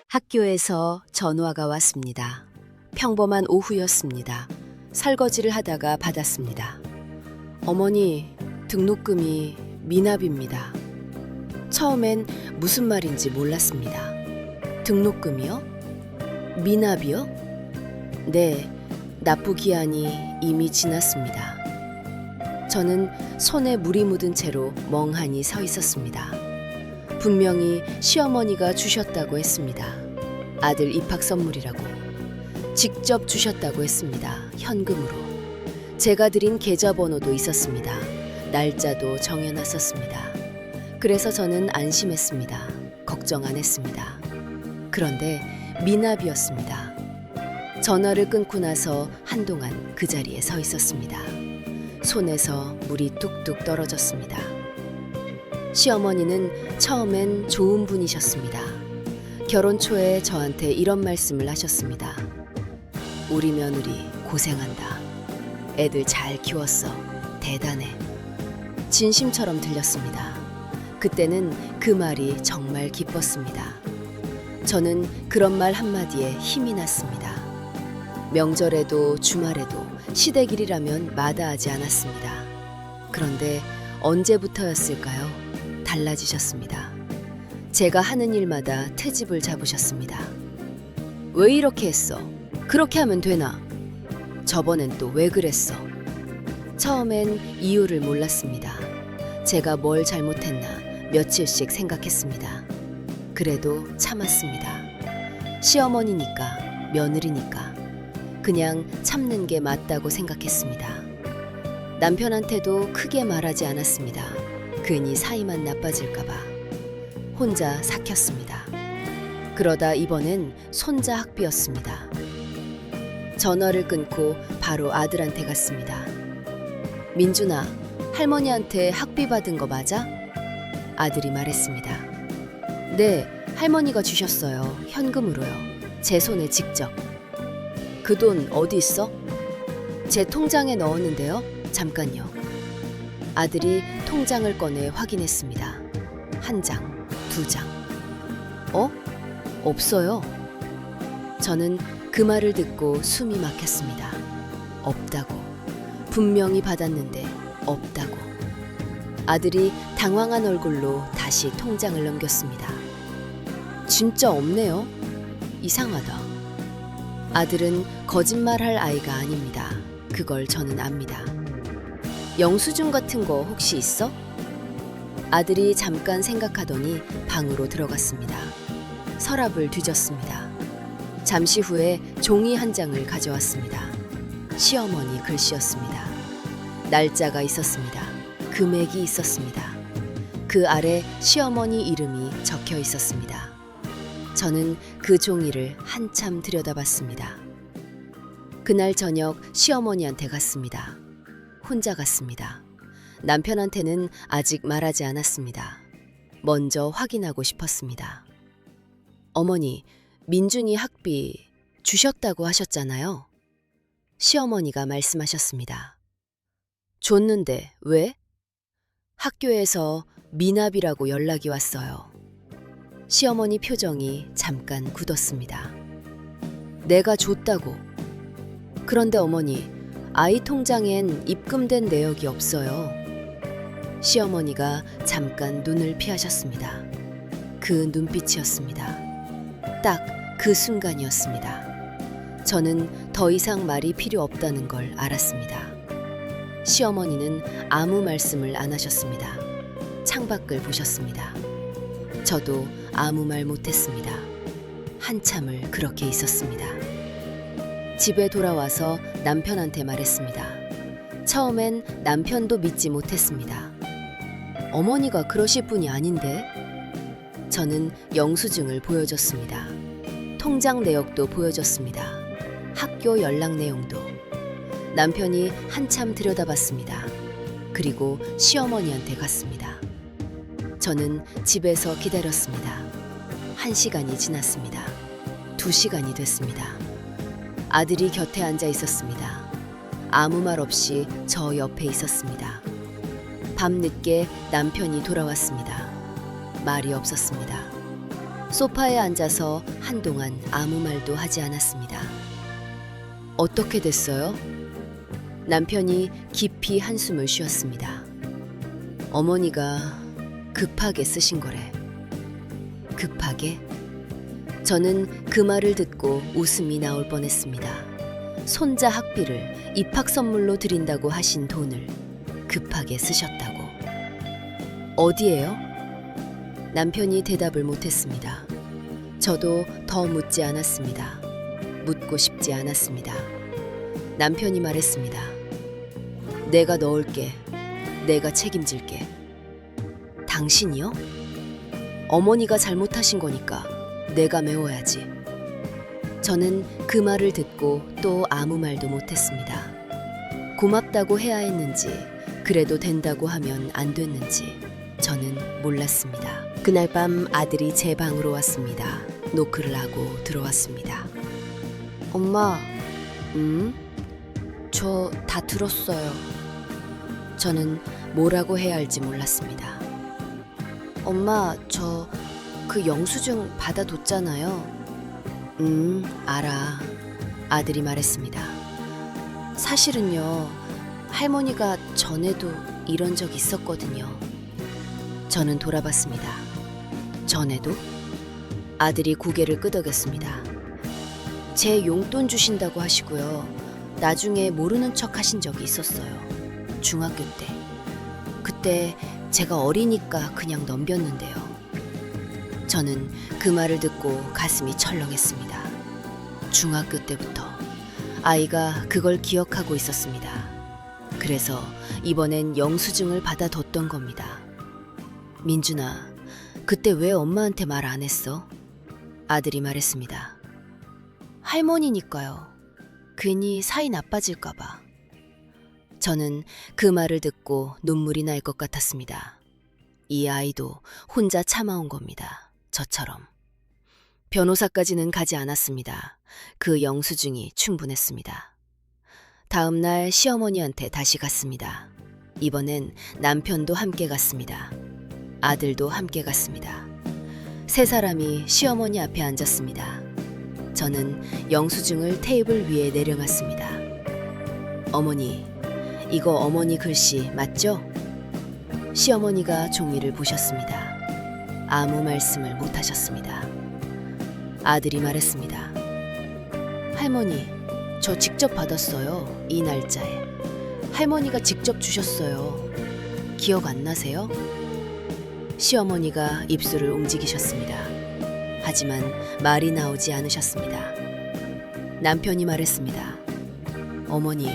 학교에서 전화가 왔습니다. 평범한 오후였습니다. 설거지를 하다가 받았습니다. 어머니, 등록금이 미납입니다. 처음엔 무슨 말인지 몰랐습니다. 등록금이요? 미납이요? 네, 납부 기한이 이미 지났습니다. 저는 손에 물이 묻은 채로 멍하니 서 있었습니다. 분명히 시어머니가 주셨다고 했습니다. 아들 입학 선물이라고. 직접 주셨다고 했습니다. 현금으로. 제가 드린 계좌번호도 있었습니다. 날짜도 정해놨었습니다. 그래서 저는 안심했습니다. 걱정 안 했습니다. 그런데 미납이었습니다. 전화를 끊고 나서 한동안 그 자리에 서 있었습니다. 손에서 물이 뚝뚝 떨어졌습니다. 시어머니는 처음엔 좋은 분이셨습니다. 결혼 초에 저한테 이런 말씀을 하셨습니다. 우리 며느리 고생한다. 애들 잘 키웠어. 대단해. 진심처럼 들렸습니다. 그때는 그 말이 정말 기뻤습니다. 저는 그런 말 한마디에 힘이 났습니다. 명절에도 주말에도 시댁일이라면 마다하지 않았습니다. 그런데 언제부터였을까요? 달라지셨습니다. 제가 하는 일마다 트집을 잡으셨습니다. 왜 이렇게 했어? 그렇게 하면 되나? 저번엔 또 왜 그랬어? 처음엔 이유를 몰랐습니다. 제가 뭘 잘못했나 며칠씩 생각했습니다. 그래도 참았습니다. 시어머니니까, 며느리니까 그냥 참는 게 맞다고 생각했습니다. 남편한테도 크게 말하지 않았습니다. 괜히 사이만 나빠질까봐. 혼자 삭혔습니다. 그러다 이번엔 손자 학비였습니다. 전화를 끊고 바로 아들한테 갔습니다. 민준아, 할머니한테 학비 받은 거 맞아? 아들이 말했습니다. 네, 할머니가 주셨어요. 현금으로요. 제 손에 직접. 그 돈 어디 있어? 제 통장에 넣었는데요. 잠깐요. 아들이 통장을 꺼내 확인했습니다. 한 장, 두 장. 없어요. 저는 그 말을 듣고 숨이 막혔습니다. 없다고. 분명히 받았는데 없다고. 아들이 당황한 얼굴로 다시 통장을 넘겼습니다. 진짜 없네요. 이상하다. 아들은 거짓말할 아이가 아닙니다. 그걸 저는 압니다. 영수증 같은 거 혹시 있어? 아들이 잠깐 생각하더니 방으로 들어갔습니다. 서랍을 뒤졌습니다. 잠시 후에 종이 한 장을 가져왔습니다. 시어머니 글씨였습니다. 날짜가 있었습니다. 금액이 있었습니다. 그 아래 시어머니 이름이 적혀 있었습니다. 저는 그 종이를 한참 들여다봤습니다. 그날 저녁 시어머니한테 갔습니다. 혼자 갔습니다. 남편한테는 아직 말하지 않았습니다. 먼저 확인하고 싶었습니다. 어머니, 민준이 학비 주셨다고 하셨잖아요. 시어머니가 말씀하셨습니다. 줬는데 왜? 학교에서 미납이라고 연락이 왔어요. 시어머니 표정이 잠깐 굳었습니다. 내가 줬다고. 그런데 어머니, 아이 통장엔 입금된 내역이 없어요. 시어머니가 잠깐 눈을 피하셨습니다. 그 눈빛이었습니다. 딱 그 순간이었습니다. 저는 더 이상 말이 필요 없다는 걸 알았습니다. 시어머니는 아무 말씀을 안 하셨습니다. 창밖을 보셨습니다. 저도 아무 말 못했습니다. 한참을 그렇게 있었습니다. 집에 돌아와서 남편한테 말했습니다. 처음엔 남편도 믿지 못했습니다. 어머니가 그러실 분이 아닌데? 저는 영수증을 보여줬습니다. 통장 내역도 보여줬습니다. 학교 연락 내용도. 남편이 한참 들여다봤습니다. 그리고 시어머니한테 갔습니다. 저는 집에서 기다렸습니다. 1시간이 지났습니다. 2시간이 됐습니다. 아들이 곁에 앉아 있었습니다. 아무 말 없이 저 옆에 있었습니다. 밤늦게 남편이 돌아왔습니다. 말이 없었습니다. 소파에 앉아서 한동안 아무 말도 하지 않았습니다. 어떻게 됐어요? 남편이 깊이 한숨을 쉬었습니다. 어머니가 급하게 쓰신 거래. 급하게? 저는 그 말을 듣고 웃음이 나올 뻔했습니다. 손자 학비를 입학 선물로 드린다고 하신 돈을 급하게 쓰셨다고. 어디에요? 남편이 대답을 못했습니다. 저도 더 묻지 않았습니다. 묻고 싶지 않았습니다. 남편이 말했습니다. 내가 넣을게. 내가 책임질게. 당신이요? 어머니가 잘못하신 거니까 내가 메워야지. 저는 그 말을 듣고 또 아무 말도 못했습니다. 고맙다고 해야 했는지, 그래도 된다고 하면 안 됐는지 저는 몰랐습니다. 그날 밤 아들이 제 방으로 왔습니다. 노크를 하고 들어왔습니다. 엄마, 저 다 들었어요. 저는 뭐라고 해야 할지 몰랐습니다. 엄마, 저 그 영수증 받아뒀잖아요. 알아. 아들이 말했습니다. 사실은요, 할머니가 전에도 이런 적 있었거든요. 저는 돌아봤습니다. 전에도? 아들이 고개를 끄덕였습니다. 제 용돈 주신다고 하시고요. 나중에 모르는 척 하신 적이 있었어요. 중학교 때. 그때 제가 어리니까 그냥 넘겼는데요. 저는 그 말을 듣고 가슴이 철렁했습니다. 중학교 때부터 아이가 그걸 기억하고 있었습니다. 그래서 이번엔 영수증을 받아뒀던 겁니다. 민준아, 그때 왜 엄마한테 말 안 했어? 아들이 말했습니다. 할머니니까요. 괜히 사이 나빠질까 봐. 저는 그 말을 듣고 눈물이 날 것 같았습니다. 이 아이도 혼자 참아온 겁니다. 저처럼. 변호사까지는 가지 않았습니다. 그 영수증이 충분했습니다. 다음 날 시어머니한테 다시 갔습니다. 이번엔 남편도 함께 갔습니다. 아들도 함께 갔습니다. 세 사람이 시어머니 앞에 앉았습니다. 저는 영수증을 테이블 위에 내려놨습니다. 어머니, 이거 어머니 글씨 맞죠? 시어머니가 종이를 보셨습니다. 아무 말씀을 못 하셨습니다. 아들이 말했습니다. 할머니, 저 직접 받았어요. 이 날짜에. 할머니가 직접 주셨어요. 기억 안 나세요? 시어머니가 입술을 움직이셨습니다. 하지만 말이 나오지 않으셨습니다. 남편이 말했습니다. 어머니,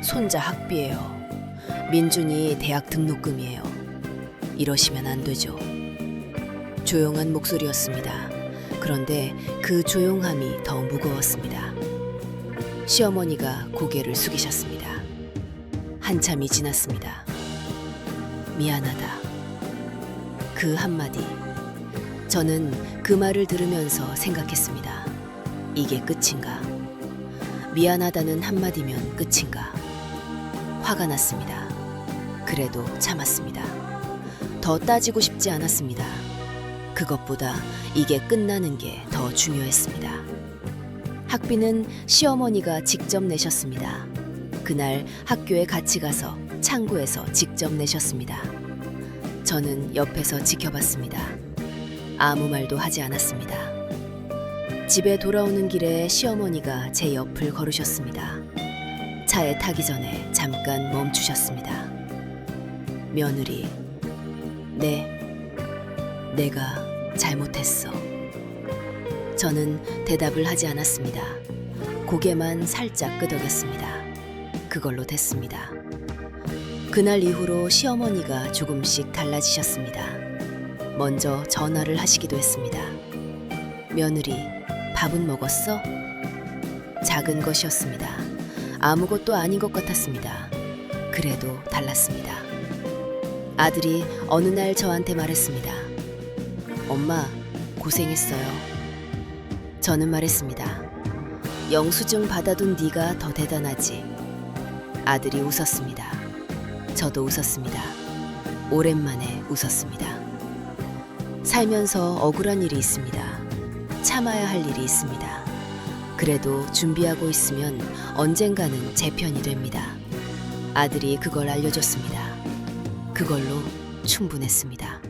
손자 학비예요. 민준이 대학 등록금이에요. 이러시면 안 되죠. 조용한 목소리였습니다. 그런데 그 조용함이 더 무거웠습니다. 시어머니가 고개를 숙이셨습니다. 한참이 지났습니다. 미안하다. 그 한마디. 저는 그 말을 들으면서 생각했습니다. 이게 끝인가? 미안하다는 한마디면 끝인가? 화가 났습니다. 그래도 참았습니다. 더 따지고 싶지 않았습니다. 그것보다 이게 끝나는 게 더 중요했습니다. 학비는 시어머니가 직접 내셨습니다. 그날 학교에 같이 가서 창구에서 직접 내셨습니다. 저는 옆에서 지켜봤습니다. 아무 말도 하지 않았습니다. 집에 돌아오는 길에 시어머니가 제 옆을 걸으셨습니다. 차에 타기 전에 잠깐 멈추셨습니다. 며느리, 내가 잘못했어. 저는 대답을 하지 않았습니다. 고개만 살짝 끄덕였습니다. 그걸로 됐습니다. 그날 이후로 시어머니가 조금씩 달라지셨습니다. 먼저 전화를 하시기도 했습니다. 며느리, 밥은 먹었어? 작은 것이었습니다. 아무것도 아닌 것 같았습니다. 그래도 달랐습니다. 아들이 어느 날 저한테 말했습니다. 엄마, 고생했어요. 저는 말했습니다. 영수증 받아둔 네가 더 대단하지. 아들이 웃었습니다. 저도 웃었습니다. 오랜만에 웃었습니다. 살면서 억울한 일이 있습니다. 참아야 할 일이 있습니다. 그래도 준비하고 있으면 언젠가는 제 편이 됩니다. 아들이 그걸 알려줬습니다. 그걸로 충분했습니다.